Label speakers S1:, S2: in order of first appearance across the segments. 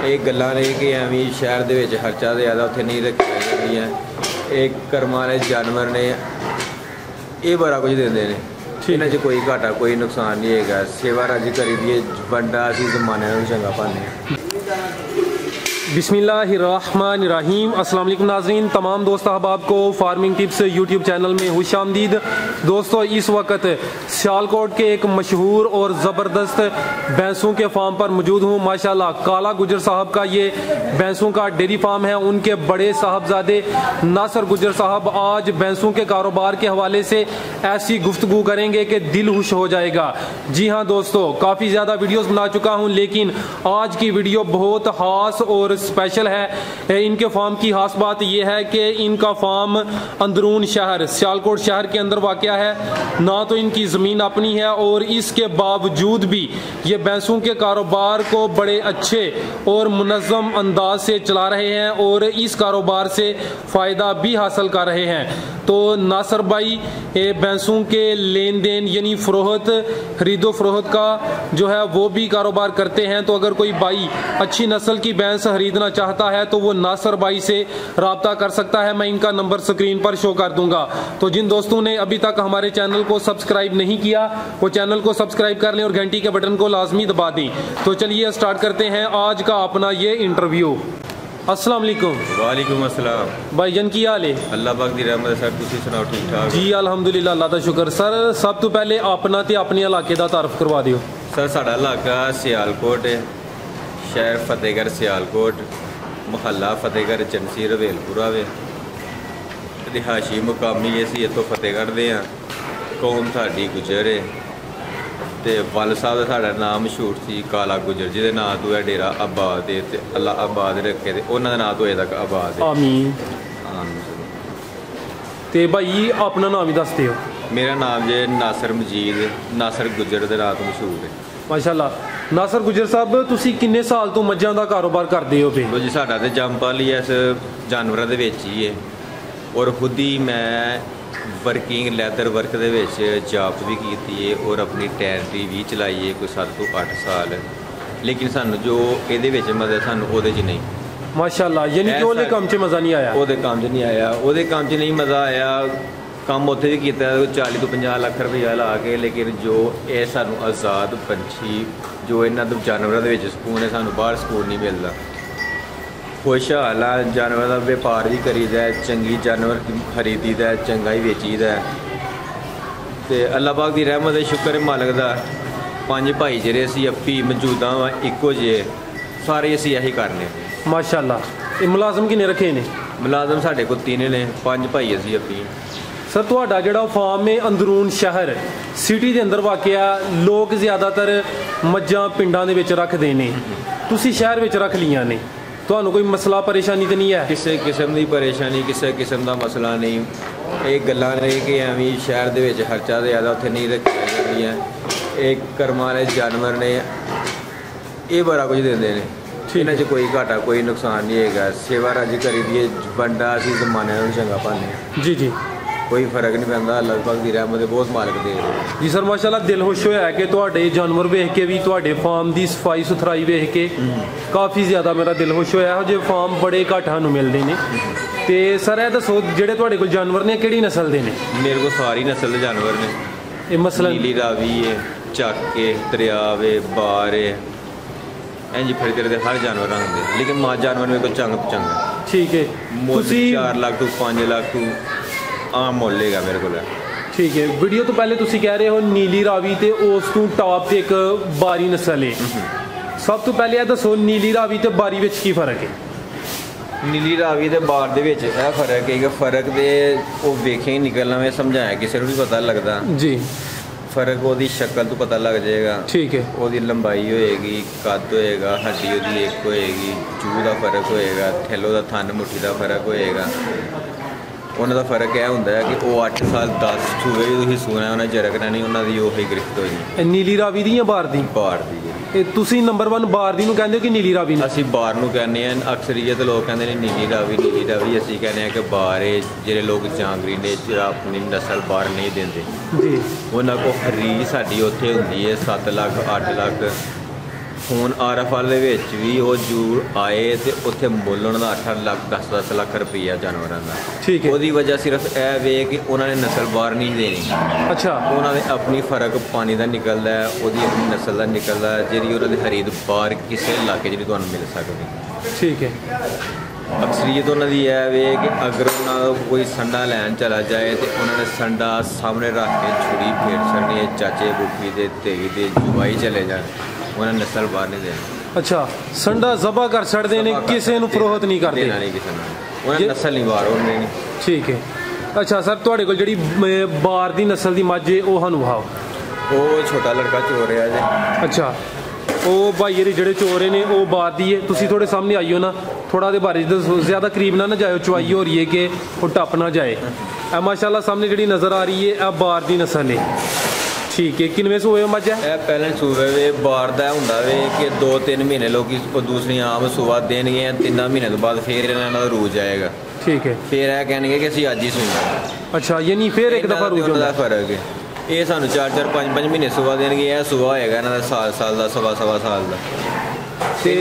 S1: ਇਹ ਗੱਲਾਂ ਨੇ ਕਿ ਐਵੇਂ ਸ਼ਹਿਰ ਦੇ ਵਿੱਚ ਖਰਚਾ ਜ਼ਿਆਦਾ ਉੱਥੇ ਨਹੀਂ ਰੱਖੀਆਂ ਜਾਂਦੀਆਂ। ਇਹ ਕਰਮਾਂ ਵਾਲੇ ਜਾਨਵਰ ਨੇ, ਇਹ ਬੜਾ ਕੁਝ ਦਿੰਦੇ ਨੇ। ਇਹਨਾਂ 'ਚ ਕੋਈ ਘਾਟਾ ਕੋਈ ਨੁਕਸਾਨ ਨਹੀਂ ਹੈਗਾ। सेवा राजी करी दी बंदा असी जमाने में चंगा पाने।
S2: बिस्मिल्लाहिर्रहमानिर्रहीम। अस्सलाम वालेकुम नाज़रीन, तमाम दोस्त अहबाब को फार्मिंग टिप्स यूट्यूब चैनल में खुश आमदीद। दोस्तों, इस वक्त सियालकोट के एक मशहूर और ज़बरदस्त भैंसों के फार्म पर मौजूद हूँ। माशाल्लाह काला गुजर साहब का ये भैंसों का डेयरी फार्म है। उनके बड़े साहबजादे नासर गुजर साहब आज भैंसों के कारोबार के हवाले से ऐसी गुफ्तगू करेंगे कि दिल खुश हो जाएगा। जी हाँ दोस्तों, काफ़ी ज़्यादा वीडियोज़ बना चुका हूँ, लेकिन आज की वीडियो बहुत ख़ास और स्पेशल है। इनके फार्म की खास बात यह है कि इनका फार्म अंदरून शहर सियालकोट शहर के अंदर वाक़या है। ना तो इनकी ज़मीन अपनी है और इसके बावजूद भी ये भैंसों के कारोबार को बड़े अच्छे और मुनज़्ज़म अंदाज से चला रहे हैं और इस कारोबार से फ़ायदा भी हासिल कर रहे हैं। तो नासर भाई भैंसों के लेन देन यानी फ़रोख्त खरीदो फ़रोख्त का जो है वो भी कारोबार करते हैं। तो अगर कोई भाई अच्छी नस्ल की भैंस खरीदना चाहता है तो वो नासर भाई से रब्ता कर सकता है। मैं इनका नंबर स्क्रीन पर शो कर दूंगा। तो जिन दोस्तों ने अभी तक हमारे चैनल को सब्सक्राइब नहीं किया वो चैनल को सब्सक्राइब कर लें और घंटी के बटन को लाजमी दबा दें। तो चलिए स्टार्ट करते हैं आज का अपना ये इंटरव्यू। अस्सलाम वालेकुम।
S1: वालेकुम अस्सलाम।
S2: भाईजान की हाल है?
S1: अल्लाह पाक दी रहमत सर, तुसी सुनाओ ठीक ठाक?
S2: जी अल्हम्दुलिल्लाह, अल्लाह दा शुक्र। सर सब तो पहले अपना ते अपने इलाके दा तारफ करवा दियो।
S1: सर साडा इलाका सियालकोट है, शहर फतेहगढ़ सियालकोट, मुहल्ला फतेहगढ़ चंसी रवेलपुरा वे। रिहायशी मुकामी असी इतों फतेहगढ़ दे हाँ। कौम साडी गुजर है ते वल साहब का साडा नाम मशहूर सी काला गुजर, जिहदे नाम तो है डेरा आबाद है ते अल्लाह आबाद रखे ते उन्हां दा नाम तो अजे तक आबाद है।
S2: आमीन। ते भाई अपना नाम ही दस दियो।
S1: मेरा नाम जे नासर मजीद, नासर गुजर दे नाम तो मशहूर है।
S2: माशाल्लाह। नासर गुजर साहब तुसी किन्ने साल तो मज्जां दा कारोबार करदे हो?
S1: जी साडा ते जंपाल ही इस जानवरां दे विच ही है और खुद ही मैं working leather work they which job भी की है और अपनी टैनरी भी चलाई है कोई 7 तो 8 साल। लेकिन सानू जो ये मज़ा सानू ओहदे च नहीं।
S2: माशाल्लाह, यानी कि ओहदे काम च मज़ा नहीं आया?
S1: ओहदे काम च नहीं आया, ओहदे काम च नहीं मज़ा आया। काम उत्थे भी किया 40 तो 50 लाख रुपया ला के, लेकिन जो ये सानू आज़ाद पंछी जो इन्हां जानवरों के सुकून है, सानू बाहर सुकून नहीं मिलता। खुशहाल है, जानवर का व्यापार भी करीदा है, चंगी जानवर खरीदीदा है, चंगा ही बेचीदा है। तो अल्लाह पाक की रहमत है, शुक्र है मालक का। 5 भाई जेरे असी अपी मौजूदा वा इको जे सारे असी यही करने।
S2: माशाल्लाह। मुलाजम किन्ने रखे ने?
S1: मुलाजम साढ़े को 3 ने, 5 भाई असी अपी।
S2: सर तुहाडा जिहड़ा फार्म है अंदरून शहर सिटी के अंदर वाक़या, लोग ज़्यादातर मज्जां पिंडां दे विच रखदे ने, तुसी शहर विच रख लियां ने, ਤੁਹਾਨੂੰ कोई मसला परेशानी तो नहीं है?
S1: किसी किस्म की परेशानी, किसी किस्म का मसला नहीं। ये गल्लां ने कि एवं शहर दे विच खर्चा ज़्यादा उत्थे नहीं रखियां जांदियां। ये कर्मां वाले जानवर ने, ये बड़ा कुछ दिंदे ने। इन्हां च कोई घाटा कोई नुकसान नहीं हैगा। सेवा राजी करी दी बंदा असी जमाने में चंगा पाने।
S2: जी जी,
S1: कोई फर्क नहीं पैंदा। अल्लाह पाक दी रहमत बहुत मालक दे
S2: जी। सर माशाल्लाह, दिल खुश होया है कि तुहाडे जानवर वेख के भी, तुहाडे फार्म की सफाई सुथराई वेख के काफ़ी ज़्यादा मेरा दिल खुश होया है। जो फार्म बड़े घट सानू मिलते हैं। तो सर ये दसो जिहड़े तुहाडे कोल जानवर ने किहड़ी नस्ल के ने?
S1: मेरे को सारी नस्ल के जानवर ने।
S2: ये मसलन
S1: नीली रावी है, चक है, दरियाव है, बार है, इंज फिरते हर जानवर आते, लेकिन मां जानवर मेरे को चंगा।
S2: ठीक है।
S1: 4 लाख तो 5 लाख तो आम मोल लेगा मेरे को।
S2: ठीक है। वीडियो तो पहले तुसी कह रहे हो नीली रावी ते उस तू टॉप ते एक बारी नस्ल है। सब तो पहले दसो नीली रावी ते बारी विच की फर्क है?
S1: नीली रावी ते बार दे विच यह फर्क है कि फर्क दे वो वेखे निकलना, मैं समझाया किसी को भी पता लगता
S2: जी।
S1: फर्क वो शक्ल तो पता लग जाएगा।
S2: ठीक है।
S1: वो लंबाई होएगी, कद होएगा, हड्डी वो एक होएगी, चूह का फर्क होएगा, थैलो का थन मुट्ठी का फर्क होएगा। उन्होंने फर्क यह होंगे कि वो 8 साल 10 सूबे भी तुम सुना उन्हें जरकना नहीं, उन्होंने उ गिरफ्त होई।
S2: नीली रावी दी या बार दी?
S1: बार दी।
S2: तुसी नंबर 1 बार दी नूं कहंदे हो कि नीली रावी?
S1: असी बार नूं कहने हैं। अक्सरीयत लोग कहते हैं नीली रावी, नीली रावी। असी कहने हैं कि बार है। जिहड़े लोग जांगरी ने अपनी नस्ल बार नहीं देंगे जी, उन्होंने को खरीद साडी उत्थे हुंदी है 7 लाख 8 लाख। ਹੁਣ RFL ਦੇ ਵਿੱਚ ਵੀ ਉਹ ਜੂਰ ਆਏ ਤੇ ਉੱਥੇ ਮੁੱਲ ਉਹਨਾਂ ਦਾ 8 ਲੱਖ 10 ਲੱਖ ਰੁਪਈਆ ਜਾਨਵਰਾਂ ਦਾ।
S2: ਠੀਕ ਹੈ।
S1: ਉਹਦੀ ਵਜ੍ਹਾ ਸਿਰਫ ਇਹ ਵੇ ਕਿ ਉਹਨਾਂ ਨੇ ਨਸਲ ਬਾਹਰ ਨਹੀਂ ਦੇਣੀ।
S2: ਅੱਛਾ।
S1: ਉਹਨਾਂ ਦੇ ਆਪਣੀ ਫਰਕ ਪਾਣੀ ਦਾ ਨਿਕਲਦਾ, ਉਹਦੀ ਆਪਣੀ ਨਸਲ ਦਾ ਨਿਕਲਦਾ, ਜਿਹੜੀ ਉਹਨਾਂ ਦੀ ਖਰੀਦ ਬਾਹਰ ਕਿਸੇ ਇਲਾਕੇ 'ਚ ਨਹੀਂ ਤੁਹਾਨੂੰ ਮਿਲ ਸਕਦੀ।
S2: ਠੀਕ ਹੈ।
S1: ਅਕਸਰੀਅਤ ਉਹਨਾਂ ਦੀ ਇਹ ਵੇ ਕਿ ਅਗਰ ਉਹਨਾਂ ਦਾ ਕੋਈ ਸੰਡਾ ਲੈਣ ਚਲਾ ਜਾਏ ਤੇ ਉਹਨਾਂ ਨੇ ਸੰਡਾ ਸਾਹਮਣੇ ਰੱਖ ਕੇ ਛੁਰੀ ਫੇਰ ਛੱਡਣੀ ਹੈ, ਚਾਚੇ ਬੁੱਕੀ ਦੇ ਤੇਗੀ ਦੇ ਜੁਬਾਈ ਚਲੇ ਜਾਣ, ਉਹਨਾਂ ਨੇ ਨਸਲ ਬਾਹਰ ਨਹੀਂ ਦੇਣੀ।
S2: ਅੱਛਾ, ਸੰਡਾ ਜ਼ਬਾ ਕਰ ਛੱਡਦੇ ਨੇ, ਕਿਸੇ ਨੂੰ ਫਰੋਖਤ ਨਹੀਂ ਕਰਦੇ?
S1: ਨਹੀਂ, ਕਿਸੇ ਨੂੰ ਉਹਨਾਂ ਨੇ ਨਸਲ ਨਹੀਂ ਬਾਹਰ ਹੋਣੀ ਨਹੀਂ। ਠੀਕ
S2: ਹੈ। ਅੱਛਾ ਸਰ, ਤੁਹਾਡੇ ਕੋਲ ਜਿਹੜੀ ਬਾਰ ਦੀ ਨਸਲ ਦੀ ਮੱਝ ਹੈ ਉਹ ਸਾਨੂੰ ਵਿਖਾਓ।
S1: ਉਹ ਛੋਟਾ ਲੜਕਾ ਚੋ ਰਿਹਾ ਜੀ।
S2: ਅੱਛਾ, ਉਹ ਭਾਈ ਜਿਹੜੇ ਚੋਰੇ ਨੇ ਉਹ ਬਾਰ ਦੀ ਹੈ। ਤੁਸੀਂ ਥੋੜੇ ਸਾਹਮਣੇ ਆਈਓ ਨਾ, ਥੋੜਾ ਦੇ ਬਾਰੇ ਦੱਸੋ, ਜ਼ਿਆਦਾ ਕਰੀਬ ਨਾ ਜਾਇਓ, ਚੁਆਈ ਹੋ ਰਹੀ ਹੈ ਕਿ ਉਹ ਟੱਪ ਨਾ ਜਾਏ। ਇਹ ਮਾਸ਼ਾਅੱਲਾ ਸਾਹਮਣੇ ਜਿਹੜੀ ਨਜ਼ਰ ਆ ਰਹੀ ਹੈ ਇਹ ਬਾਰ ਦੀ ਨਸਲ ਹੈ। ਠੀਕ ਹੈ। ਕਿੰਨਵੇਂ ਸੂਏ ਮੱਝ ਹੈ?
S1: ਇਹ ਪਹਿਲੇ ਸੂਏ ਵੇ ਬਾਰ ਦਾ ਹੁੰਦਾ ਵੇ ਕਿ 2-3 ਮਹੀਨੇ ਲੋਕੀ ਉਹ ਦੂਸਰੀ ਆਮ ਸੁਬਾ ਦੇਣਗੇ, 3 ਮਹੀਨੇ ਤੋਂ ਬਾਅਦ ਫੇਰ ਇਹਨਾਂ ਦਾ ਰੂਜ ਆਏਗਾ। ਠੀਕ ਹੈ। ਫੇਰ ਇਹ ਕਹਿਣਗੇ ਕਿ ਅਸੀਂ ਅੱਜ ਹੀ ਸੁਣਨਾ।
S2: ਅੱਛਾ, ਯਾਨੀ ਫੇਰ ਇੱਕ ਦਫਾ ਰੂਜ
S1: ਹੁੰਦਾ ਫਰਕ ਹੈ। ਇਹ ਸਾਨੂੰ 4-4 5-5 ਮਹੀਨੇ ਸੁਬਾ ਦੇਣਗੇ, ਇਹ ਸੁਬਾ ਹੋਏਗਾ ਇਹਨਾਂ ਦਾ ਸਾਲ ਦਾ, ਸਵਾ ਸਾਲ ਦਾ। ਤੇ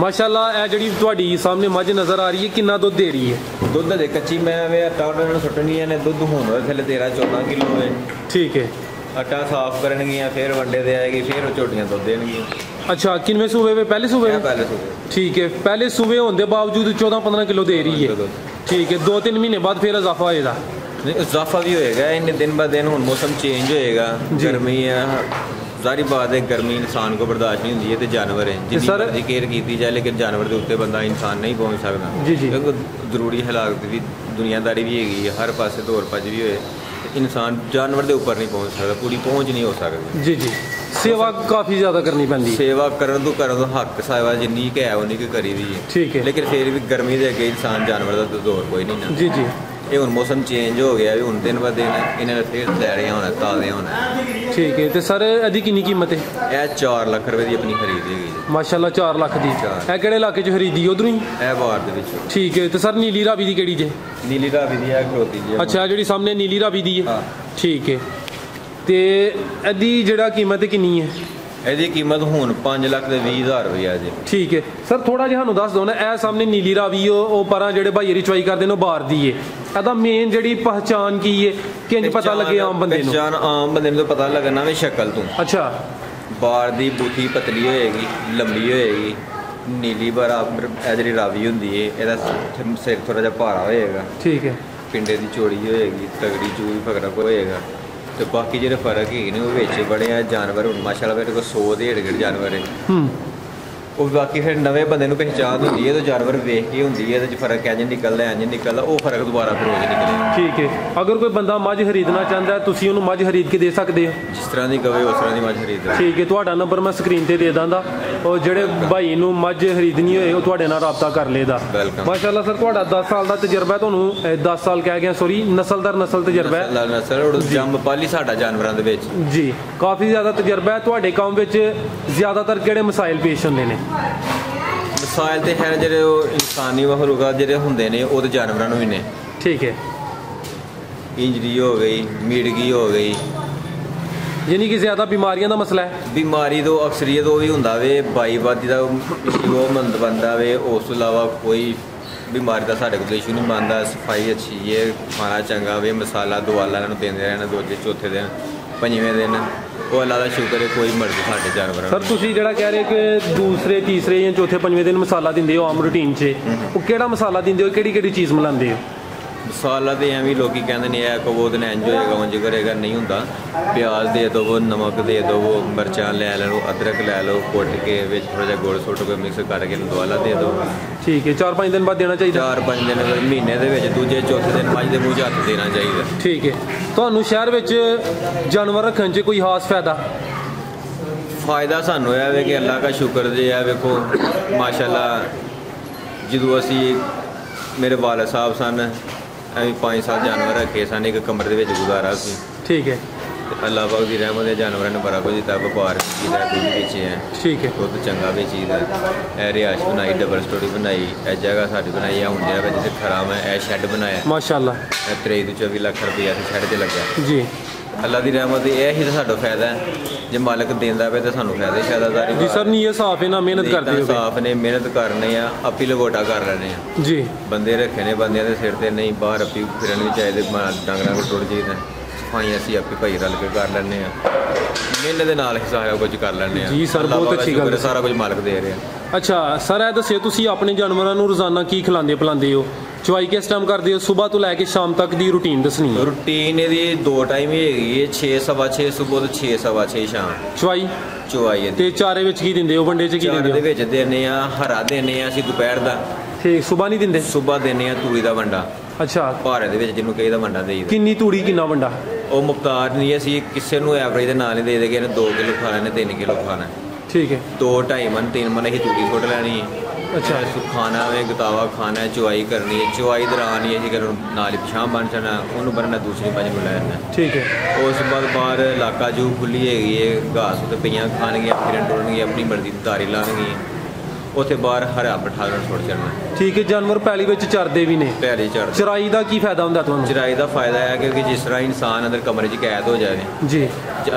S2: ਮਾਸ਼ਾਅੱਲਾ ਇਹ ਜਿਹੜੀ ਤੁਹਾਡੀ ਸਾਹਮਣੇ ਮੱਝ ਨਜ਼ਰ ਆ ਰਹੀ ਹੈ ਕਿੰਨਾ ਦੁੱਧ ਦੇ ਰਹੀ ਹੈ?
S1: ਦੁੱਧ ਦੇ ਕੱਚੀ ਮੈਂ ਵੇ ਆਟਾ ਉਹਨਾਂ ਨੂੰ ਸੁੱਟਣੀਆਂ ਨੇ, ਦੁੱਧ ਹੋਣ ਥੱਲੇ 13-14 ਕਿਲੋ ਹੈ।
S2: ਠੀਕ ਹੈ।
S1: ਆਟਾ ਸਾਫ਼ ਕਰਨਗੀਆਂ, ਫਿਰ ਵੰਡੇ ਦੇ ਆਏਗੀ, ਫਿਰ ਉਹ ਝੋਟੀਆਂ ਦੁੱਧ ਦੇਣਗੀਆਂ।
S2: ਅੱਛਾ, ਕਿੰਨਵੇਂ ਸੂਬੇ ਵੇ? ਪਹਿਲੇ ਸੂਬੇ?
S1: ਪਹਿਲੇ ਸੂਬੇ।
S2: ਠੀਕ ਹੈ। ਪਹਿਲੇ ਸੂਬੇ ਹੋਣ ਦੇ ਬਾਵਜੂਦ 14-15 ਕਿਲੋ ਦੇ ਰਹੀ ਹੈ। ਠੀਕ ਹੈ। 2-3 ਮਹੀਨੇ ਬਾਅਦ ਫਿਰ ਇਜ਼ਾਫਾ ਹੋਏਗਾ?
S1: ਨਹੀਂ, ਇਜ਼ਾਫਾ ਵੀ ਹੋਏਗਾ, ਇੰਨੇ ਦਿਨ ਬਾਅਦ ਦਿਨ। ਹੁਣ ਮੌਸਮ ਚੇਂਜ ਹੋਏਗਾ, ਗਰਮੀ ਹੈ, ਜ਼ਾਰੀ ਬਾਤ ਹੈ, ਗਰਮੀ ਇਨਸਾਨ ਕੋ ਬਰਦਾਸ਼ਤ ਨਹੀਂ ਹੁੰਦੀ ਹੈ ਤੇ ਜਾਨਵਰ ਹੈ ਜਿੰਨੀ ਮਰਜ਼ੀ ਕੇਅਰ ਕੀਤੀ ਜਾਏ, ਲੇਕਿਨ ਜਾਨਵਰ ਦੇ ਉੱਤੇ ਬੰਦਾ ਇਨਸਾਨ ਨਹੀਂ ਪਹੁੰਚ ਸਕਦਾ। ਕਿਉਂਕਿ ਜ਼ਰੂਰੀ ਹਾਲਾਤ ਵੀ ਦੁਨੀਆਦਾਰੀ ਵੀ ਹੈਗੀ ਹੈ, ਹਰ ਪਾਸੇ ਦੌਰ ਭੱਜ ਵੀ ਹੋਏ, ਇਨਸਾਨ ਜਾਨਵਰ ਦੇ ਉੱਪਰ ਨਹੀਂ ਪਹੁੰਚ ਸਕਦਾ, ਪੂਰੀ ਪਹੁੰਚ ਨਹੀਂ ਹੋ ਸਕਦੀ। ਜੀ
S2: ਸੇਵਾ ਕਾਫੀ ਜ਼ਿਆਦਾ ਕਰਨੀ ਪੈਂਦੀ।
S1: ਸੇਵਾ ਕਰਨ ਤੋਂ ਹੱਕ ਸੇਵਾ ਜਿੰਨੀ ਕਿ ਹੈ ਉਨੀ ਕਿ ਕਰੀ ਦੀ ਹੈ। ਠੀਕ ਹੈ। ਲੇਕਿਨ ਫਿਰ ਵੀ ਗਰਮੀ ਦੇ ਅੱਗੇ ਇਨਸਾਨ ਜਾਨਵਰ ਦਾ ਦੌਰ ਕੋਈ ਨਹੀਂ ਨਾ। ਜੀ। ਇਹ ਹੁਣ ਮੌਸਮ ਚੇਂਜ ਹੋ ਗਿਆ, ਹੁਣ ਦਿਨ ਬ ਦਿਨ ਇਹਨਾਂ ਨੇ ਫਿਰ ਲੈਣੇ ਹੋਣਾ, ਤਾਜ਼ੇ ਹੋਣਾ। ਠੀਕ
S2: ਹੈ। ਤੇ ਸਰ ਇਹਦੀ ਕਿੰਨੀ ਕੀਮਤ ਹੈ?
S1: ਇਹ 4 ਲੱਖ ਰੁਪਏ ਦੀ ਆਪਣੀ ਖਰੀਦ ਹੈਗੀ।
S2: ਮਾਸ਼ਾਅੱਲਾ 4 ਲੱਖ ਦੀ। ਇਹ ਕਿਹੜੇ ਇਲਾਕੇ 'ਚ ਖਰੀਦੀ? ਉਧਰੋਂ ਹੀ?
S1: ਇਹ ਬਾਹਰ ਦੇ ਵਿੱਚ।
S2: ਠੀਕ ਹੈ। ਤੇ ਸਰ ਨੀਲੀ ਰਾਵੀ ਦੀ ਕਿਹੜੀ ਜੇ?
S1: ਨੀਲੀ ਰਾਵੀ ਦੀ ਹੈ, ਖਲੋਤੀ ਜੀ।
S2: ਅੱਛਾ, ਜਿਹੜੀ ਸਾਹਮਣੇ ਨੀਲੀ ਰਾਵੀ ਦੀ ਹੈ। ਠੀਕ ਹੈ। ਤੇ ਇਹਦੀ ਜਿਹੜਾ ਕੀਮਤ ਕਿੰਨੀ ਹੈ?
S1: ਇਹਦੀ ਕੀਮਤ ਹੁਣ 5,20,000 ਰੁਪਇਆ ਜੀ।
S2: ਠੀਕ ਹੈ। ਸਰ ਥੋੜਾ ਜਿਹਾ ਸਾਨੂੰ ਦੱਸ ਦਿਓ ਨਾ, ਇਹ ਸਾਹਮਣੇ ਨੀਲੀ ਰਾਵੀ ਉਹ ਪਰਾਂ ਜਿਹੜੇ ਭਾਈ ਚੁਆਈ ਕਰਦੇ ਨੇ ਉਹ ਬਾਹਰ ਦੀ ਹੈ, ਇਹਦਾ ਮੇਨ ਜਿਹੜੀ ਪਹਿਚਾਨ ਕੀ ਹੈ, ਕਿੰਜ ਪਤਾ ਲੱਗੇ ਆਮ ਬੰਦੇ ਨੂੰ?
S1: ਪਹਿਚਾਨ ਆਮ ਬੰਦੇ ਨੂੰ ਪਤਾ ਲੱਗਣਾ ਵੀ ਸ਼ਕਲ ਤੋਂ।
S2: ਅੱਛਾ।
S1: ਬਾਹਰ ਦੀ ਬੂਥੀ ਪਤਲੀ ਹੋਏਗੀ, ਲੰਬੀ ਹੋਏਗੀ, ਨੀਲੀ ਬਰਾਬਰ ਇਹ ਜਿਹੜੀ ਰਾਵੀ ਹੁੰਦੀ ਹੈ, ਇਹਦਾ ਸਿਰ ਥੋੜਾ ਜਿਹਾ ਭਾਰਾ ਹੋਏਗਾ। ਠੀਕ ਹੈ। ਪਿੰਡੇ ਦੀ ਚੋੜੀ ਹੋਏਗੀ, ਤਗੜੀ ਚੂੜੀ ਫਕਰਾ ਹੋਏਗਾ। ਤੇ ਬਾਕੀ ਜਿਹੜੇ ਫਰਕ ਹੈਗੇ ਨੇ ਉਹ ਵਿੱਚ ਬੜੇ ਆ। ਜਾਨਵਰ ਹੁਣ ਮਾਸ਼ਾਅੱਲਾ ਮੇਰੇ ਕੋਲ 100 ਦੇ ਢੇੜ ਜਾਨਵਰ ਹੈ। ਉਹ ਬਾਕੀ ਫਿਰ ਨਵੇਂ ਬੰਦੇ ਨੂੰ ਪਹਿਚਾਨ ਹੁੰਦੀ ਹੈ ਤੇ ਜਾਨਵਰ ਵੇਖ ਕੇ ਹੁੰਦੀ ਹੈ, ਇਹਦੇ 'ਚ ਫਰਕ ਇੰਜ ਨਿਕਲਦਾ ਇੰਜ ਨਿਕਲਦਾ, ਉਹ ਫਰਕ ਦੁਬਾਰਾ ਫਿਰ ਹੋ ਨਿਕਲੇ। ਠੀਕ ਹੈ।
S2: ਅਗਰ ਕੋਈ ਬੰਦਾ ਮੱਝ ਖਰੀਦਣਾ ਚਾਹੁੰਦਾ ਤੁਸੀਂ ਉਹਨੂੰ ਮੱਝ ਖਰੀਦ ਕੇ ਦੇ ਸਕਦੇ ਹੋ?
S1: ਜਿਸ ਤਰ੍ਹਾਂ ਦੀ ਕਵੇ ਉਸ ਤਰ੍ਹਾਂ ਦੀ ਮੱਝ ਖਰੀਦ।
S2: ਠੀਕ ਹੈ। ਤੁਹਾਡਾ ਨੰਬਰ ਮੈਂ ਸਕਰੀਨ ਤੇ ਦੇ ਦਾਂਗਾ, ਉਹ ਜਿਹੜੇ ਭਾਈ ਨੂੰ ਮੱਝ ਖਰੀਦਣੀ ਹੋਏ ਉਹ ਤੁਹਾਡੇ ਨਾਲ ਰਾਬਤਾ ਕਰ ਲੇਦਾ। ਮਾਸ਼ਾਅੱਲਾ ਸਰ ਤੁਹਾਡਾ 10 ਸਾਲ ਦਾ ਤਜਰਬਾ, ਤੁਹਾਨੂੰ 10 ਸਾਲ ਕਹਿ ਗਿਆ, ਸੌਰੀ ਨਸਲ ਦਰ ਨਸਲ ਤਜਰਬਾ ਹੈ।
S1: ਨਸਲ ਜੰਮ ਪਾਲੀ ਸਾਡਾ ਜਾਨਵਰਾਂ ਦੇ ਵਿੱਚ
S2: ਜੀ ਕਾਫੀ ਜ਼ਿਆਦਾ ਤਜਰਬਾ ਹੈ। ਤੁਹਾਡੇ ਕੰਮ ਵਿੱਚ ਜ਼ਿਆਦਾਤਰ ਕਿਹੜੇ ਮਸਾਇਲ ਪੇਸ਼ ਹੁੰਦੇ ਨੇ?
S1: ਮਸਾਇਲ ਤੇ ਹੈ ਜਿਹੜੇ ਉਹ ਇਨਸਾਨੀ ਮਖਲੂਕਾਤ ਜਿਹੜੇ ਹੁੰਦੇ ਨੇ ਉਹ ਤੇ ਜਾਨਵਰਾਂ ਨੂੰ ਵੀ ਨੇ। ਠੀਕ ਹੈ। ਇੰਜਰੀ ਹੋ ਗਈ, ਮੀੜਗੀ ਹੋ ਗਈ,
S2: ਯਾਨੀ ਕਿ ਜ਼ਿਆਦਾ ਬਿਮਾਰੀਆਂ ਦਾ ਮਸਲਾ ਹੈ।
S1: ਬਿਮਾਰੀ ਤੋਂ ਅਕਸਰੀਅਤ ਉਹ ਵੀ ਹੁੰਦਾ ਵੇ, ਬਾਈਵਾਦੀ ਦਾ ਉਹ ਮੰਦ ਬੰਦਾ ਵੇ, ਉਸ ਤੋਂ ਇਲਾਵਾ ਕੋਈ ਬਿਮਾਰੀ ਦਾ ਸਾਡੇ ਕੋਲ ਇਸ਼ੂ ਨਹੀਂ ਮੰਨਦਾ। ਸਫਾਈ ਅੱਛੀ ਹੈ, ਖਾਣਾ ਚੰਗਾ ਵੇ, ਮਸਾਲਾ ਦੁਆਲਾ ਇਹਨਾਂ ਨੂੰ ਦਿੰਦੇ ਰਹਿਣਾ, ਦੂਜੇ ਚੌਥੇ ਦਿਨ 5ਵੇਂ ਦਿਨ, ਉਹ ਅੱਲਾ ਦਾ ਸ਼ੁਕਰ ਹੈ, ਕੋਈ ਮਰਜ਼ੀ ਸਾਡੇ ਜਾਨਵਰਾਂ।
S2: ਸਰ ਤੁਸੀਂ ਜਿਹੜਾ ਕਹਿ ਰਹੇ ਕਿ ਦੂਸਰੇ ਤੀਸਰੇ ਜਾਂ ਚੌਥੇ 5ਵੇਂ ਦਿਨ ਮਸਾਲਾ ਦਿੰਦੇ ਹੋ ਆਮ ਰੂਟੀਨ 'ਚ, ਉਹ ਕਿਹੜਾ ਮਸਾਲਾ ਦਿੰਦੇ ਹੋ, ਕਿਹੜੀ ਚੀਜ਼ ਮਿਲਾਉਂਦੇ ਹੋ?
S1: ਮਸਾਲਾ ਤੇ ਐਵੇਂ ਲੋਕੀ ਕਹਿੰਦੇ ਨੇ ਇਹ ਕੋ ਦਿਨ ਇੰਜ ਹੋਏਗਾ ਉਂਝ ਕਰੇਗਾ, ਨਹੀਂ ਹੁੰਦਾ। ਪਿਆਜ਼ ਦੇ ਦਿਓ, ਨਮਕ ਦੇ ਦਿਓ, ਮਿਰਚਾਂ ਲੈ ਲਓ, ਅਦਰਕ ਲੈ ਲਓ, ਕੁੱਟ ਕੇ ਵਿੱਚ ਥੋੜਾ ਜਿਹਾ ਗੁੜ ਸੁੱਟ ਕੇ ਮਿਕਸ ਕਰਕੇ ਦੁਆਲਾ ਦੇ ਦਿਓ। ਠੀਕ ਹੈ। 4-5 ਦਿਨ ਬਾਅਦ ਦੇਣਾ ਚਾਹੀਦਾ? 4-5 ਦਿਨ ਮਹੀਨੇ ਦੇ ਵਿੱਚ, ਦੂਜੇ ਚੌਥੇ ਦਿਨ ਮੱਝ ਦੇ ਮੂੰਹ 'ਚ ਹੱਥ ਦੇਣਾ ਚਾਹੀਦਾ। ਠੀਕ ਹੈ।
S2: ਤੁਹਾਨੂੰ ਸ਼ਹਿਰ ਵਿੱਚ ਜਾਨਵਰ ਰੱਖਣ 'ਚ ਕੋਈ ਖਾਸ
S1: ਫਾਇਦਾ ਸਾਨੂੰ ਇਹ ਵੇ ਕਿ ਅੱਲਾ ਦਾ ਸ਼ੁਕਰ ਜੇ ਹੈ। ਵੇਖੋ ਮਾਸ਼ਾਅੱਲਾ, ਜਦੋਂ ਅਸੀਂ ਮੇਰੇ ਵਾਲਿਦ ਸਾਹਿਬ ਸਨ, ਅਸੀਂ 5 ਸਾਲ ਜਾਨਵਰ ਰੱਖੇ ਸਨ, ਇੱਕ ਕਮਰੇ ਦੇ ਵਿੱਚ ਗੁਜ਼ਾਰਾ ਸੀ। ਠੀਕ ਹੈ। ਅੱਲਾਹ ਪਾਕ ਦੀ ਰਹਿਮਤ ਹੈ, ਜਾਨਵਰਾਂ ਨੇ ਬੜਾ ਕੁਝ ਦਿੱਤਾ, ਵਪਾਰ ਕੀਤਾ, ਦੁੱਧ ਵੇਚੇ ਹੈ। ਠੀਕ ਹੈ। ਦੁੱਧ ਚੰਗਾ ਵੇਚੀ ਦਾ। ਇਹ ਰਿਹਾਇਸ਼ ਬਣਾਈ, ਡਬਲ ਸਟੋਰੀ ਬਣਾਈ, ਇਹ ਜਗ੍ਹਾ ਸਾਡੀ ਬਣਾਈ ਹੈ। ਹੁਣ ਜਿਹੜਾ ਜਿੱਥੇ ਖਰਾਮ ਹੈ, ਇਹ ਸ਼ੈੱਡ ਬਣਾਇਆ ਮਾਸ਼ਾਅੱਲਾ। ਇਹ 23 ਤੋਂ 24 ਲੱਖ ਰੁਪਇਆ ਸ਼ੈੱਡ 'ਤੇ ਲੱਗਾ ਜੀ। ਅੱਲਾ ਦੀ ਰਹਿਮਤ ਇਹ ਹੀ ਤਾਂ ਸਾਡਾ ਫਾਇਦਾ ਹੈ, ਜੇ ਮਾਲਕ ਦਿੰਦਾ ਪਏ ਤਾਂ ਸਾਨੂੰ ਫਾਇਦਾ ਹੀ ਫਾਇਦਾਦਾਰੀ।
S2: ਜੀ ਸਰ ਨੀਅਤ ਸਾਫ ਹੈ ਨਾ, ਮਿਹਨਤ ਕਰਦੇ ਹੋ
S1: ਸਾਫ ਨੇ, ਮਿਹਨਤ ਕਰਨੇ ਆ, ਆਪੀ ਲਗੋਟਾ ਕਰ ਲੈਣੇ ਆ
S2: ਜੀ।
S1: ਬੰਦੇ ਰੱਖੇ ਨੇ, ਬੰਦਿਆਂ ਦੇ ਸਿਰ ਤੇ ਨਹੀਂ, ਬਾਹਰ ਆਪੀ ਫਿਰਨ ਵੀ ਚਾਹੀਦੇ, ਡੰਗਰਾਂ ਕੋਲ ਟੁੱਟ ਜਾਈਦਾ। ਸਫਾਈ ਅਸੀਂ ਆਪੇ ਭਾਈ ਰਲ ਕੇ ਕਰ ਲੈਂਦੇ ਆ, ਮਿਹਨਤ ਦੇ ਨਾਲ ਹੀ ਸਾਰਾ ਕੁਝ ਕਰ ਲੈਂਦੇ ਆ
S2: ਜੀ ਸਰ, ਬਹੁਤ ਅੱਛੀ ਗੱਲ,
S1: ਸਾਰਾ ਕੁਝ ਮਾਲਕ ਦੇ ਰਿਹਾ।
S2: ਅੱਛਾ ਸਰ, ਇਹ ਦੱਸਿਓ ਤੁਸੀਂ ਆਪਣੇ ਜਾਨਵਰਾਂ ਨੂੰ ਰੋਜ਼ਾਨਾ ਕੀ ਖਿਲਾਉਂਦੇ ਪਿਲਾਉਂਦੇ ਹੋ? ਚਵਾਈ ਕਿਸ ਟਾਈਮ ਕਰਦੇ ਹੋ? ਸਵੇਰ ਤੋਂ ਲੈ ਕੇ ਸ਼ਾਮ ਤੱਕ ਦੀ ਰੂਟੀਨ ਦੱਸਣੀ ਹੈ।
S1: ਰੂਟੀਨ ਇਹਦੀ 2 ਟਾਈਮ ਹੀ ਹੈਗੀ ਹੈ, 6 ਸਵਾ 6 ਸਵੇਰ ਤੋਂ 6 ਸਵਾ 6 ਸ਼ਾਮ ਚਵਾਈ
S2: ਤੇ ਚਾਰੇ ਵਿੱਚ ਕੀ ਦਿੰਦੇ ਹੋ? ਵੰਡੇ ਚ ਕੀ ਦਿੰਦੇ ਹੋ?
S1: ਦੇ ਵਿੱਚ ਦਿੰਦੇ ਆ ਹਰਾ ਦਿੰਦੇ ਆ ਅਸੀਂ ਦੁਪਹਿਰ ਦਾ।
S2: ਠੀਕ, ਸਵੇਰ ਨਹੀਂ ਦਿੰਦੇ?
S1: ਸਵੇਰ ਦਿੰਦੇ ਆ ਤੂੜੀ ਦਾ ਵੰਡਾ।
S2: ਅੱਛਾ,
S1: ਭਾਰੇ ਦੇ ਵਿੱਚ ਜਿਹਨੂੰ ਕਹੀ ਦਾ ਵੰਡਾ ਦੇਈਦਾ।
S2: ਕਿੰਨੀ ਤੂੜੀ ਕਿੰਨਾ ਵੰਡਾ?
S1: ਉਹ ਮੁਕਤਾਰ ਨਹੀਂ, ਅਸੀਂ ਕਿਸੇ ਨੂੰ ਐਵਰੇਜ ਦੇ ਨਾਲ ਨਹੀਂ ਦੇ ਦੇਗੇ, 2 ਕਿਲੋ ਖਾਣਾ ਨੇ 3 ਕਿਲੋ ਖਾਣਾ।
S2: ਠੀਕ ਹੈ,
S1: 2 2.5 ਮਨ 3 ਮਨ ਅਸੀਂ ਤੂੜੀ ਸੁੱਟ ਲੈਣੀ ਹੈ।
S2: ਅੱਛਾ,
S1: ਖਾਣਾ ਵੇ ਗਤਾਵਾ ਖਾਣਾ ਹੈ, ਚਵਾਈ ਕਰਨੀ ਹੈ, ਚਵਾਈ ਦੌਰਾਨ ਹੀ ਅਸੀਂ ਘਰੋਂ ਨਾਲ ਹੀ ਪਿਛਾਂ ਬਣ ਜਾਣਾ, ਉਹਨੂੰ ਬੰਨਣਾ, ਦੂਸਰੀ ਪੰਜ ਨੂੰ ਲੈ ਜਾਣਾ।
S2: ਠੀਕ ਹੈ।
S1: ਉਸ ਤੋਂ ਬਾਅਦ ਬਾਹਰ ਇਲਾਕਾ ਜੂ ਖੁੱਲੀ ਹੈਗੀ ਹੈ, ਘਾਸ ਉੱਤੇ ਪਈਆਂ ਖਾਣਗੀਆਂ, ਫਿਰਨ ਟੁਰਨਗੀਆਂ, ਆਪਣੀ ਮਰਜ਼ੀ ਦੀ ਤਾਰੀ ਲਾਉਣਗੀਆਂ, ਉੱਥੇ ਬਾਹਰ ਹਰਾ ਪਠਾ ਲੈਣ ਸੁੱਟ ਜਾਣਾ।
S2: ਠੀਕ ਹੈ। ਜਾਨਵਰ ਪੈਲੀ ਵਿੱਚ ਚਰਦੇ ਵੀ ਨੇ?
S1: ਪੈਲੀ ਚੜ੍ਹਦੇ।
S2: ਚਰਾਈ ਦਾ ਕੀ ਫਾਇਦਾ ਹੁੰਦਾ ਤੁਹਾਨੂੰ?
S1: ਚਰਾਈ ਦਾ ਫਾਇਦਾ ਹੈ ਕਿ ਜਿਸ ਤਰ੍ਹਾਂ ਇਨਸਾਨ ਅੰਦਰ ਕਮਰੇ 'ਚ ਕੈਦ ਹੋ ਜਾਵੇ
S2: ਜੀ,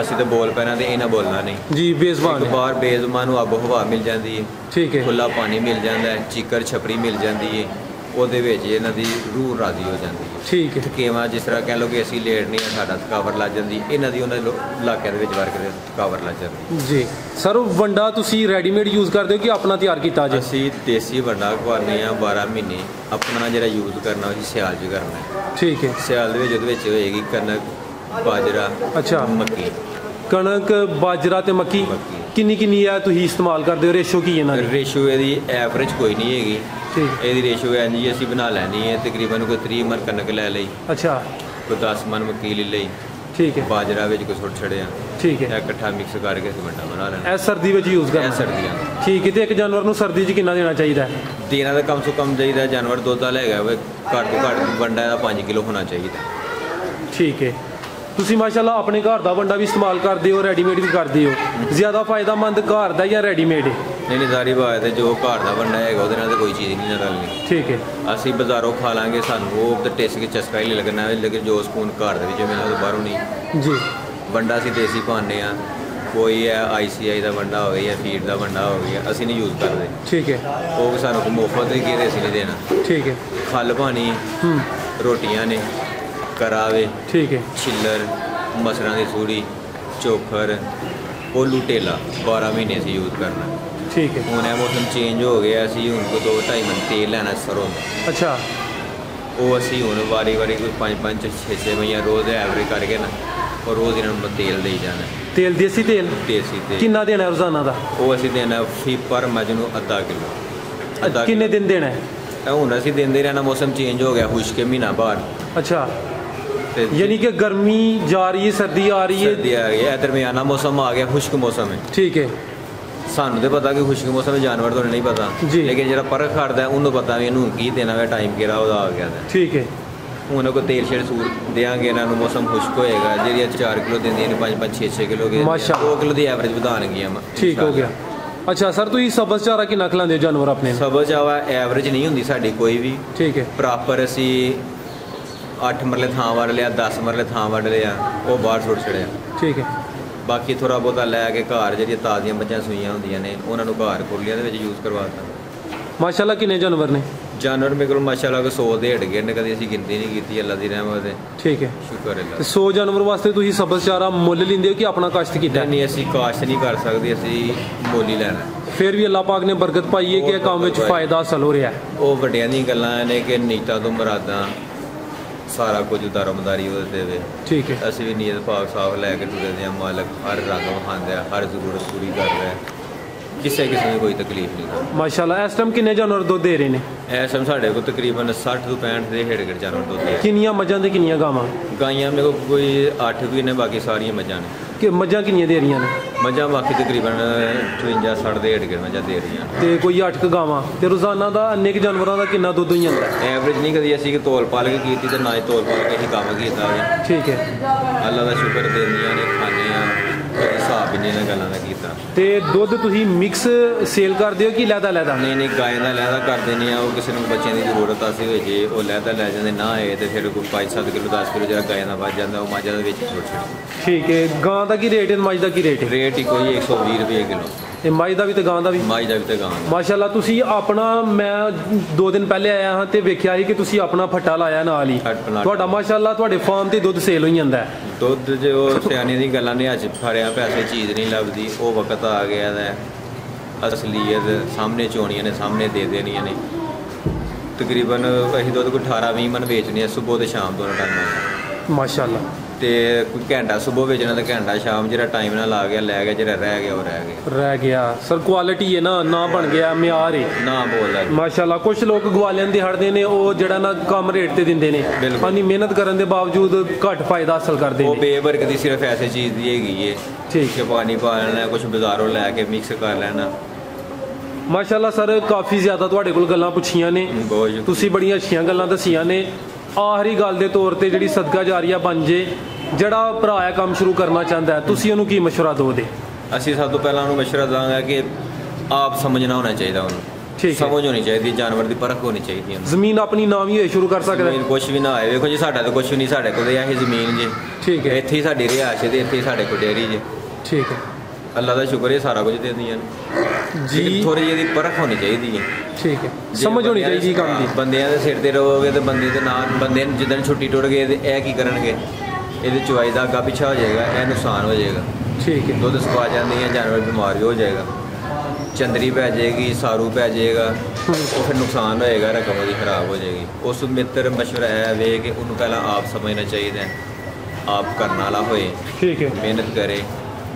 S1: ਅਸੀਂ ਤਾਂ ਬੋਲ ਪੈਣਾ ਤੇ ਇਹਨਾਂ ਬੋਲਣਾ ਨਹੀਂ
S2: ਜੀ। ਬੇਜ਼ਬਾਨ
S1: ਬਾਹਰ ਬੇਜ਼ਬਾਨ ਨੂੰ ਆਬੋ ਹਵਾ ਮਿਲ ਜਾਂਦੀ ਹੈ।
S2: ਠੀਕ ਹੈ।
S1: ਖੁੱਲਾ ਪਾਣੀ ਮਿਲ ਜਾਂਦਾ ਹੈ, ਚੀਕਰ ਛਪਰੀ ਮਿਲ ਜਾਂਦੀ ਹੈ, ਉਹਦੇ ਵਿੱਚ ਇਹਨਾਂ ਦੀ ਰੂਹ ਰਾਜ਼ੀ ਹੋ ਜਾਂਦੀ ਹੈ।
S2: ਠੀਕ ਹੈ।
S1: ਥਕੇਵਾਂ ਜਿਸ ਤਰ੍ਹਾਂ ਕਹਿ ਲਓ ਕਿ ਅਸੀਂ ਲੇਟ ਨਹੀਂ ਆ, ਸਾਡਾ ਥਕਾਵਟ ਲੱਗ ਜਾਂਦੀ, ਇਹਨਾਂ ਦੀ ਉਹਨਾਂ ਇਲਾਕਿਆਂ ਦੇ ਵਿੱਚ ਵਰ ਕੇ ਥਕਾਵਟ ਲੱਗ ਜਾਂਦੀ
S2: ਜੀ। ਸਰ, ਵੰਡਾ ਤੁਸੀਂ ਰੈਡੀਮੇਡ ਯੂਜ਼ ਕਰਦੇ ਹੋ ਕਿ ਆਪਣਾ ਤਿਆਰ ਕੀਤਾ ਜੀ?
S1: ਅਸੀਂ ਦੇਸੀ ਵੰਡਾ ਖਵਾਉਂਦੇ ਹਾਂ 12 ਮਹੀਨੇ। ਆਪਣਾ ਜਿਹੜਾ ਯੂਜ਼ ਕਰਨਾ ਉਹ ਸਿਆਲ 'ਚ ਕਰਨਾ ਹੈ।
S2: ਠੀਕ ਹੈ।
S1: ਸਿਆਲ ਦੇ ਵਿੱਚ ਉਹਦੇ ਵਿੱਚ ਹੋਏਗੀ ਕਣਕ, ਬਾਜਰਾ,
S2: ਅੱਛਾ,
S1: ਮੱਕੀ।
S2: ਕਣਕ, ਬਾਜਰਾ ਤੇ ਮੱਕੀ ਕਿੰਨੀ ਹੈ ਤੁਸੀਂ ਇਸਤੇਮਾਲ ਕਰਦੇ ਹੋ? ਰੇਸ਼ੋ ਕੀ ਇਹਨਾਂ ਦੀ?
S1: ਰੇਸ਼ੋ ਇਹਦੀ ਐਵਰੇਜ ਕੋਈ ਨਹੀਂ ਹੈਗੀ।
S2: ਠੀਕ।
S1: ਇਹਦੀ ਰੇਸ਼ੋ ਹੈ ਜੀ, ਅਸੀਂ ਬਣਾ ਲੈਣੀ ਹੈ ਤਕਰੀਬਨ ਕੋਈ 30 ਮਨ ਕਣਕ ਲੈ ਲਈ।
S2: ਅੱਛਾ।
S1: ਕੋਈ 10 ਮਨ ਮੱਕੀ ਲੈ ਲਈ।
S2: ਠੀਕ ਹੈ।
S1: ਬਾਜਰਾ ਵਿੱਚ ਕੋਈ ਸੁੱਟ ਛੜਿਆ।
S2: ਠੀਕ ਹੈ।
S1: ਇਕੱਠਾ ਮਿਕਸ ਕਰਕੇ ਅਸੀਂ ਵੰਡਾ ਬਣਾ ਲੈਣਾ।
S2: ਇਹ ਸਰਦੀ ਵਿੱਚ ਯੂਜ਼ ਕਰਨਾ?
S1: ਇਹ ਸਰਦੀਆਂ।
S2: ਠੀਕ ਹੈ। ਤੇ ਇੱਕ ਜਾਨਵਰ ਨੂੰ ਸਰਦੀ 'ਚ ਕਿੰਨਾ ਦੇਣਾ ਚਾਹੀਦਾ ਹੈ?
S1: ਦੇਣਾ ਤਾਂ ਕਮ ਤੋਂ ਕਮ ਚਾਹੀਦਾ, ਜਾਨਵਰ ਦੁੱਧ ਵਾਲਾ ਹੈਗਾ ਵਾ, ਘੱਟ ਤੋਂ ਘੱਟ ਵੰਡਾ ਇਹਦਾ 5 ਕਿਲੋ ਹੋਣਾ ਚਾਹੀਦਾ।
S2: ਠੀਕ ਹੈ। ਤੁਸੀਂ ਮਾਸ਼ਾਅੱਲਾ ਆਪਣੇ ਘਰ ਦਾ ਵੰਡਾ ਵੀ ਇਸਤੇਮਾਲ ਕਰਦੇ ਹੋ, ਰੈਡੀਮੇਡ ਵੀ ਕਰਦੇ ਹੋ। ਜ਼ਿਆਦਾ ਫਾਇਦਾਮੰਦ ਘਰ ਦਾ ਜਾਂ ਰੈਡੀਮੇਡ?
S1: ਨਹੀਂ, ਸਾਰੀ ਬਾਤ ਹੈ, ਜੋ ਘਰ ਦਾ ਵੰਡਾ ਹੈਗਾ ਉਹਦੇ ਨਾਲ ਤਾਂ ਕੋਈ ਚੀਜ਼ ਨਹੀਂ ਰਲਣੀ।
S2: ਠੀਕ ਹੈ। ਅਸੀਂ
S1: ਬਾਜ਼ਾਰੋਂ ਖਾ ਲਾਂਗੇ, ਸਾਨੂੰ ਉਹ ਤਾਂ ਟੇਸਟ ਕੇ ਚਸਕਾ ਹੀ ਲੱਗਣਾ ਹੈ, ਲੇਕਿਨ ਜੋ ਸਕੂਨ ਘਰ ਦੇ ਵਿੱਚ ਮਿਲਣਾ ਉਹ ਬਾਹਰੋਂ ਨਹੀਂ
S2: ਜੀ।
S1: ਵੰਡਾ ਅਸੀਂ ਦੇਸੀ ਪਾਉਂਦੇ ਹਾਂ, ਕੋਈ ਹੈ ICI ਦਾ ਵੰਡਾ ਹੋ ਗਿਆ ਜਾਂ ਫੀਡ ਦਾ ਵੰਡਾ ਹੋ ਗਿਆ, ਅਸੀਂ ਨਹੀਂ ਯੂਜ਼ ਕਰਦੇ।
S2: ਠੀਕ ਹੈ।
S1: ਉਹ ਵੀ ਸਾਨੂੰ ਮੁਫਤ ਹੀ ਕਿਹਦੇ ਅਸੀਂ ਨਹੀਂ ਦੇਣਾ।
S2: ਠੀਕ ਹੈ।
S1: ਖੱਲ ਪਾਣੀ, ਰੋਟੀਆਂ ਨੇ, ਕਰਾਵੇ,
S2: ਠੀਕ ਹੈ,
S1: ਛਿੱਲਰ, ਮਸਰਾਂ ਦੀ ਸੂੜੀ, ਚੋਖਰ, ਕੋਲੂ ਟੇਲਾ 12 ਮਹੀਨੇ ਅਸੀਂ ਯੂਜ਼ ਕਰਨਾ।
S2: ਠੀਕ ਹੈ।
S1: ਹੁਣ ਇਹ ਮੌਸਮ ਚੇਂਜ ਹੋ ਗਿਆ, ਅਸੀਂ ਹੁਣ ਕੋਈ 2 2.5 ਮਣ ਤੇਲ ਲੈਣਾ ਸਰੋਂ ਦਾ।
S2: ਅੱਛਾ।
S1: ਉਹ ਅਸੀਂ ਹੁਣ ਵਾਰੀ ਕੋਈ 5 6 6 ਮਹੀਆਂ ਰੋਜ਼ ਐਵਰੇਜ ਕਰਕੇ ਨਾ, ਔਰ ਰੋਜ਼ ਇਹਨਾਂ ਨੂੰ ਤੇਲ ਦੇਈ ਜਾਣਾ।
S2: ਤੇਲ ਦੇਸੀ ਤੇਲ?
S1: ਦੇਸੀ ਤੇਲ।
S2: ਕਿੰਨਾ ਦੇਣਾ ਰੋਜ਼ਾਨਾ ਦਾ? ਉਹ
S1: ਅਸੀਂ ਦੇਣਾ ਪਰ ਮੱਝ ਨੂੰ ਅੱਧਾ ਕਿਲੋ।
S2: ਕਿੰਨੇ ਦਿਨ ਦੇਣਾ ਹੈ?
S1: ਹੁਣ ਅਸੀਂ ਦਿੰਦੇ ਰਹਿਣਾ, ਮੌਸਮ ਚੇਂਜ ਹੋ ਗਿਆ, ਖੁਸ਼ਕ ਮਹੀਨਾ ਬਾਅਦ।
S2: ਅੱਛਾ। यानी कि गर्मी जा रही है, सर्दी आ रही है,
S1: सर्दी आ गई है, दरमियाना मौसम आ गया, खुश्क मौसम है।
S2: ठीक है।
S1: ਸਾਨੂੰ ਤੇ ਪਤਾ ਕਿ ਖੁਸ਼ਕ ਮੌਸਮ ਵਿੱਚ ਜਾਨਵਰ ਤੋਂ ਨਹੀਂ ਪਤਾ, ਲੇਕਿਨ ਜਿਹੜਾ ਪਰਖ ਖੜਦਾ ਉਹਨੂੰ ਪਤਾ ਵੀ ਇਹਨੂੰ ਕੀ ਦੇਣਾ ਵੇ, ਟਾਈਮ ਕਿਹੜਾ ਉਹਦਾ ਆ ਗਿਆ।
S2: ਠੀਕ ਹੈ।
S1: ਹੁਣ ਕੋਈ ਤੇਲ ਸ਼ੇਰ ਸੂਰ ਦੇਾਂਗੇ ਇਹਨਾਂ ਨੂੰ, ਮੌਸਮ ਖੁਸ਼ਕ ਹੋਏਗਾ, ਜਿਹੜੀਆਂ 4 ਕਿਲੋ ਦਿੰਦੀਆਂ ਨੇ 5 5 6 6 ਕਿਲੋ ਕੇ 2 ਕਿਲੋ ਦੀ ਐਵਰੇਜ ਵਧਾਣਗੀਆਂ।
S2: ਠੀਕ ਹੋ ਗਿਆ। ਅੱਛਾ ਸਰ, ਤੁਸੀਂ ਸਬਜ਼ ਚਾਰਾ ਕਿੰਨਾ ਖਿਲਾਉਂਦੇ ਹੋ ਜਾਨਵਰ ਆਪਣੇ?
S1: ਸਬਜ਼ ਚਾਰਾ ਐਵਰੇਜ ਨਹੀਂ ਹੁੰਦੀ ਸਾਡੀ ਕੋਈ ਵੀ। ਠੀਕ ਹੈ। ਪ੍ਰੋਪਰ ਅਸੀਂ 8 ਮਰਲੇ ਥਾਂ ਵੜ ਲਿਆ, 10 ਮਰਲੇ ਥਾਂ ਵੜ ਲਿਆ, ਉਹ ਬਾਹਰ ਸੁੱਟ ਛੜਿਆ। ਠੀਕ ਹੈ। ਬਾਕੀ ਥੋੜਾ ਬਹੁਤਾ ਲੈ ਕੇ ਘਰ ਜਿਹੜੀਆਂ ਤਾਜ਼ੀਆਂ ਮੱਝਾਂ ਸੂਈਆਂ ਹੁੰਦੀਆਂ ਨੇ ਉਹਨਾਂ ਨੂੰ ਘਰ ਖੁਰਲੀਆਂ ਦੇ ਵਿੱਚ ਯੂਜ਼ ਕਰਵਾਤਾ। ਮਾਸ਼ਾਅੱਲਾ ਕਿੰਨੇ ਜਾਨਵਰ ਨੇ? ਜਾਨਵਰ ਮੇਰੇ ਕੋਲ ਮਾਸ਼ਾਅੱਲਾ 100 ਦੇ ਢ ਗਏ ਨੇ, ਕਦੇ ਅਸੀਂ ਗਿਣਤੀ ਨਹੀਂ ਕੀਤੀ, ਅੱਲਾ ਦੀ ਰਹਿਮਤ ਹੈ। ਠੀਕ ਹੈ, ਸ਼ੁਕਰ ਅੱਲਾ। 100 ਜਾਨਵਰ ਵਾਸਤੇ ਤੁਸੀਂ ਸਬਜ਼ ਚਾਰਾ ਮੁੱਲ ਲੈਂਦੇ ਹੋ ਕਿ ਆਪਣਾ ਕਾਸ਼ਤ ਕੀਤਾ? ਨਹੀਂ, ਅਸੀਂ ਕਾਸ਼ਤ ਨਹੀਂ ਕਰ ਸਕਦੇ, ਅਸੀਂ ਮੁੱਲ ਹੀ ਲੈਣਾ। ਫਿਰ ਵੀ ਅੱਲਾਹ ਪਾਕ ਨੇ ਬਰਕਤ ਪਾਈ ਹੈ ਕਿ ਇਹ ਕੰਮ ਵਿੱਚ ਫਾਇਦਾ ਹਾਸਲ ਹੋ ਰਿਹਾ ਹੈ। ਉਹ ਵੱਡਿਆਂ ਦੀਆਂ ਗੱਲਾਂ ਨੇ ਕਿ ਨੀਤਾਂ ਤੋਂ ਮੁਰਾਦਾਂ, ਸਾਰਾ ਕੁਝ ਦਾਰੋਮਦਾਰੀ ਉਹਦੇ ਦੇਵੇ। ਠੀਕ ਹੈ। ਅਸੀਂ ਵੀ ਨੀਅਤ ਪਾਕ ਸਾਫ ਲੈ ਕੇ ਟੁਰਦੇ ਹਾਂ, ਮਾਲਕ ਹਰ ਰੰਗ ਵਿਖਾਉਂਦਾ, ਹਰ ਜ਼ਰੂਰਤ ਪੂਰੀ ਕਰ ਰਿਹਾ, ਕਿਸੇ ਨੂੰ ਕੋਈ ਤਕਲੀਫ ਨਹੀਂ। ਮਾਸ਼ਾਅੱਲਾ। ਇਸ ਟਾਈਮ ਕਿੰਨੇ ਜਾਨਵਰ ਦੁੱਧ ਦੇ ਰਹੇ ਨੇ? ਇਸ ਟਾਈਮ ਸਾਡੇ ਕੋਲ ਤਕਰੀਬਨ 60 ਤੋਂ 65 ਦੇ ਹੇਠ ਜਾਨਵਰ ਦੁੱਧ ਦੇ। ਕਿੰਨੀਆਂ ਮੱਝਾਂ ਤੇ ਕਿੰਨੀਆਂ ਗਾਵਾਂ? ਗਾਈਆਂ ਮੇਰੇ ਕੋਲ ਕੋਈ 8 ਵੀ ਨੇ, ਬਾਕੀ ਸਾਰੀਆਂ ਮੱਝਾਂ ਨੇ। ਕਿ ਮੱਝਾਂ ਕਿੰਨੀਆਂ ਦੇ ਰਹੀਆਂ ਨੇ? ਮੱਝਾਂ ਬਾਕੀ ਤਕਰੀਬਨ 55 60 ਦੇ ਹੇਠ ਮੱਝਾਂ ਦੇ ਰਹੀਆਂ ਤੇ ਕੋਈ 8 ਕ ਗਾਵਾਂ। ਤੇ ਰੋਜ਼ਾਨਾ ਦਾ ਇੰਨੇ ਕੁ ਜਾਨਵਰਾਂ ਦਾ ਕਿੰਨਾ ਦੁੱਧ ਹੀ ਜਾਂਦਾ? ਐਵਰੇਜ ਨਹੀਂ ਕਦੀ ਅਸੀਂ ਕਿ ਤੋਲ ਪਾਲ ਕੇ ਕੀਤੀ ਤੇ ਨਾ ਹੀ ਤੋਲ ਪਾਲ ਕੇ ਅਸੀਂ ਕੰਮ ਕੀਤਾ। ਠੀਕ ਹੈ। ਅੱਲਾ ਦਾ ਸ਼ੁਕਰ, ਦੇਣੀਆਂ ਨੇ, ਖਾਣੇ ਆ, ਹਿਸਾਬ ਹੀ ਨਹੀਂ ਇਹਨਾਂ ਗੱਲਾਂ ਦਾ ਕੀਤਾ।
S2: ਤੇ ਦੁੱਧ ਤੁਸੀਂ ਮਿਕਸ ਸੇਲ ਕਰਦੇ ਹੋ ਕਿ ਲਹਿਦਾ ਲਹਿਦਾ?
S1: ਨਹੀਂ ਗਾਂ ਦਾ ਲਹਿਦਾ ਕਰਦੇ ਨਹੀਂ ਆ, ਉਹ ਕਿਸੇ ਨੂੰ ਬੱਚਿਆਂ ਦੀ ਜ਼ਰੂਰਤ ਆਸੀ ਹੋਏ ਜੇ ਉਹ ਲਹਿਦਾ ਲੈ ਜਾਂਦੇ, ਨਾ ਆਏ ਤੇ ਫਿਰ ਕੋਈ 5-7 ਕਿਲੋ 10 ਕਿਲੋ ਜਿਹੜਾ ਗਾਂ ਦਾ ਵੱਜ ਜਾਂਦਾ ਉਹ ਮਾਝਾ ਦੇ ਵਿੱਚ ਛੋੜ।
S2: ਠੀਕ ਹੈ। ਗਾਂ ਦਾ ਕੀ ਰੇਟ ਹੈ, ਮੱਝ ਦਾ ਕੀ ਰੇਟ ਹੈ?
S1: ਰੇਟ ਹੀ ਕੋਈ 120 ਰੁਪਏ ਕਿਲੋ।
S2: ਇਹ ਮੱਝ ਦਾ ਵੀ ਤੇ ਗਾਂ ਦਾ ਵੀ?
S1: ਮੱਝ ਦਾ ਵੀ ਤੇ ਗਾਂ ਦਾ।
S2: ਮਾਸ਼ਾਅੱਲਾ। ਤੁਸੀਂ ਆਪਣਾ, ਮੈਂ 2 ਦਿਨ ਪਹਿਲੇ ਆਇਆ ਹਾਂ ਤੇ ਵੇਖਿਆ ਸੀ ਕਿ ਤੁਸੀਂ ਆਪਣਾ ਫੱਟਾ ਲਾਇਆ ਨਾਲ ਹੀ। ਤੁਹਾਡਾ ਮਾਸ਼ਾਅੱਲਾ ਤੁਹਾਡੇ ਫਾਰਮ ਤੇ ਦੁੱਧ ਸੇਲ ਹੋਈ ਜਾਂਦਾ ਹੈ।
S1: ਦੁੱਧ ਜੋ ਸਿਆਣੇ ਦੀ ਗੱਲਾਂ ਨੇ, ਅੱਜ ਫੜਿਆ ਪੈਸੇ ਚੀਜ਼ ਨਹੀਂ ਲੱਭਦੀ, ਉਹ ਵਕਤ ਆ ਗਿਆ ਹੈ। ਅਸਲੀਅਤ ਸਾਹਮਣੇ ਚੋਣੀਆਂ ਨੇ, ਸਾਹਮਣੇ ਦੇ ਦੇਣੀਆਂ ਨੇ। ਤਕਰੀਬਨ ਅਸੀਂ ਦੁੱਧ ਕੋਈ 18-20 ਮਣ ਵੇਚਣੇ ਆ ਸੁਬਹ ਤੇ ਸ਼ਾਮ ਦੋਨੋਂ ਟਾਈਮਾਂ।
S2: ਮਾਸ਼ਾਅੱਲਾ।
S1: ਤੇ ਕੋਈ ਘੰਟਾ ਸੁਬਹ ਵੇਚਣਾ ਤੇ ਘੰਟਾ ਸ਼ਾਮ, ਜਿਹੜਾ ਟਾਈਮ ਨਾਲ ਲਾ ਗਿਆ ਲੈ ਗਿਆ, ਜਿਹੜਾ ਰਹਿ ਗਿਆ ਉਹ ਰਹਿ ਗਿਆ।
S2: ਸਰ ਕੁਆਲਿਟੀ ਹੈ ਨਾ ਬਣ ਗਿਆ, ਮਿਆਰ ਹੈ
S1: ਨਾ ਬੋਲਦਾ
S2: ਮਾਸ਼ਾਅੱਲਾ। ਕੁਝ ਲੋਕ ਗਵਾਲਿਆਂ ਦੇ ਹੜਦੇ ਨੇ, ਉਹ ਜਿਹੜਾ ਨਾ ਕਮ ਰੇਟ ਤੇ ਦਿੰਦੇ ਨੇ, ਆਪਣੀ ਮਿਹਨਤ ਕਰਨ ਦੇ ਬਾਵਜੂਦ ਘੱਟ ਫਾਇਦਾ ਹਾਸਲ ਕਰਦੇ ਨੇ।
S1: ਉਹ ਬੇਬਰਕਤੀ ਸਿਰਫ ਐਸੇ ਚੀਜ਼ ਦੀ ਹੈਗੀ ਏ।
S2: ਠੀਕ ਹੈ।
S1: ਪਾਣੀ ਪਾ ਲੈਣਾ, ਕੁਝ ਬਾਜ਼ਾਰੋਂ ਲੈ ਕੇ ਮਿਕਸ ਕਰ ਲੈਣਾ।
S2: ਮਾਸ਼ਾਅੱਲਾ ਸਰ, ਕਾਫੀ ਜ਼ਿਆਦਾ ਤੁਹਾਡੇ ਕੋਲ ਗੱਲਾਂ ਪੁੱਛੀਆਂ ਨੇ, ਤੁਸੀਂ ਬੜੀਆਂ ਅੱਛੀਆਂ ਗੱਲਾਂ ਦੱਸੀਆਂ ਨੇ। ਆਖਰੀ ਗੱਲ ਦੇ ਤੌਰ ਤੇ ਜਿਹੜੀ ਸਦਕਾ ਜਾਰੀਆ ਬਣ ਜੇ, ਜਿਹੜਾ ਭਰਾ ਇਹ ਕੰਮ ਸ਼ੁਰੂ ਕਰਨਾ ਚਾਹੁੰਦਾ, ਤੁਸੀਂ ਉਹਨੂੰ ਕੀ ਮਸ਼ਵਰਾ ਦੋਗੇ?
S1: ਅਸੀਂ ਸਭ ਤੋਂ ਪਹਿਲਾਂ ਉਹਨੂੰ ਮਸ਼ਵਰਾ ਦਾਂਗੇ ਕਿ ਆਪ ਸਮਝਣਾ ਹੋਣਾ ਚਾਹੀਦਾ ਉਹਨੂੰ।
S2: ਠੀਕ ਹੈ।
S1: ਸਮਝ ਹੋਣੀ ਚਾਹੀਦੀ, ਜਾਨਵਰ ਦੀ ਪਰਖ ਹੋਣੀ ਚਾਹੀਦੀ ਹੈ।
S2: ਜ਼ਮੀਨ ਆਪਣੀ ਨਾਮ ਹੀ ਹੋਏ ਸ਼ੁਰੂ ਕਰ ਸਕਦਾ?
S1: ਕੁਛ ਵੀ ਨਾ ਆਏ, ਵੇਖੋ ਜੀ ਸਾਡਾ ਤਾਂ ਕੁਛ ਵੀ ਨਹੀਂ, ਸਾਡੇ ਕੋਲ ਇਹ ਜ਼ਮੀਨ ਜੇ।
S2: ਠੀਕ ਹੈ।
S1: ਇੱਥੇ ਹੀ ਸਾਡੀ ਰਿਹਾਇਸ਼ ਹੈ ਤੇ ਇੱਥੇ ਹੀ ਸਾਡੇ ਕੋਲ ਡੇਅਰੀ ਜੇ।
S2: ਠੀਕ ਹੈ।
S1: ਅੱਲਾ ਦਾ ਸ਼ੁਕਰ ਹੈ, ਸਾਰਾ ਕੁਝ ਦੇ ਦਿੰਦੀਆਂ ਨੇ ਜੀ। ਥੋੜੀ ਜਿਹੀ ਪਰਖ ਹੋਣੀ ਚਾਹੀਦੀ ਹੈ।
S2: ਠੀਕ ਹੈ। ਸਮਝ ਹੋਣੀ ਚਾਹੀਦੀ ਕੰਮ ਦੀ।
S1: ਬੰਦਿਆਂ ਦੇ ਸਿਰ ਤੇ ਰਹੋਗੇ ਤੇ ਬੰਦੇ ਦੇ ਨਾਲ, ਬੰਦੇ ਨੂੰ ਜਿੱਦਣ ਛੁੱਟੀ ਟੁੱਟ ਗਏ ਤੇ ਇਹ ਕੀ ਕਰਨਗੇ? ਇਹਦੇ ਚਵਾਈ ਦਾ ਅੱਗਾ ਪਿੱਛਾ ਹੋ ਜਾਏਗਾ, ਇਹ ਨੁਕਸਾਨ ਹੋ ਜਾਏਗਾ।
S2: ਠੀਕ ਹੈ।
S1: ਦੁੱਧ ਸੁਕਾ ਜਾਂਦੀਆਂ, ਜਾਨਵਰ ਬਿਮਾਰ ਵੀ ਹੋ ਜਾਏਗਾ, ਚੰਦਰੀ ਪੈ ਜਾਏਗੀ, ਸਾਰੂ ਪੈ ਜਾਏਗਾ, ਉਹ ਫਿਰ ਨੁਕਸਾਨ ਹੋਏਗਾ, ਰਕਮ ਉਹਦੀ ਖਰਾਬ ਹੋ ਜਾਏਗੀ। ਉਸ ਮਿੱਤਰ ਮਸ਼ਵਰਾ ਇਹ ਵੇ ਕਿ ਉਹਨੂੰ ਪਹਿਲਾਂ ਆਪ ਸਮਝਣਾ ਚਾਹੀਦਾ, ਆਪ ਕਰਨ ਵਾਲਾ ਹੋਏ।
S2: ਠੀਕ ਹੈ।
S1: ਮਿਹਨਤ ਕਰੇ।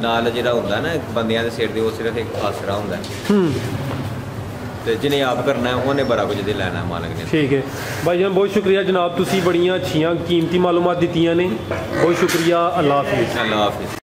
S1: ਨਾਲ ਜਿਹੜਾ ਹੁੰਦਾ ਨਾ ਬੰਦਿਆਂ ਦੇ ਸਿਰ ਤੇ, ਉਹ ਸਿਰਫ ਇੱਕ ਆਸਰਾ ਹੁੰਦਾ ਤੇ ਜਿਹਨੇ ਆਪ ਕਰਨਾ ਉਹਨੇ ਬੜਾ ਕੁਝ ਦੇ ਲੈਣਾ ਮਾਲਕ ਨੇ।
S2: ਠੀਕ ਹੈ ਭਾਈ ਜਾਨ, ਬਹੁਤ ਸ਼ੁਕਰੀਆ ਜਨਾਬ, ਤੁਸੀਂ ਬੜੀਆਂ ਅੱਛੀਆਂ ਕੀਮਤੀ ਮਾਲੂਮਾਤ ਦਿੱਤੀਆਂ ਨੇ। ਬਹੁਤ ਸ਼ੁਕਰੀਆ। ਅੱਲਾਹ ਹਾਫਿਜ਼।
S1: ਅੱਲਾਹ ਹਾਫਿਜ਼।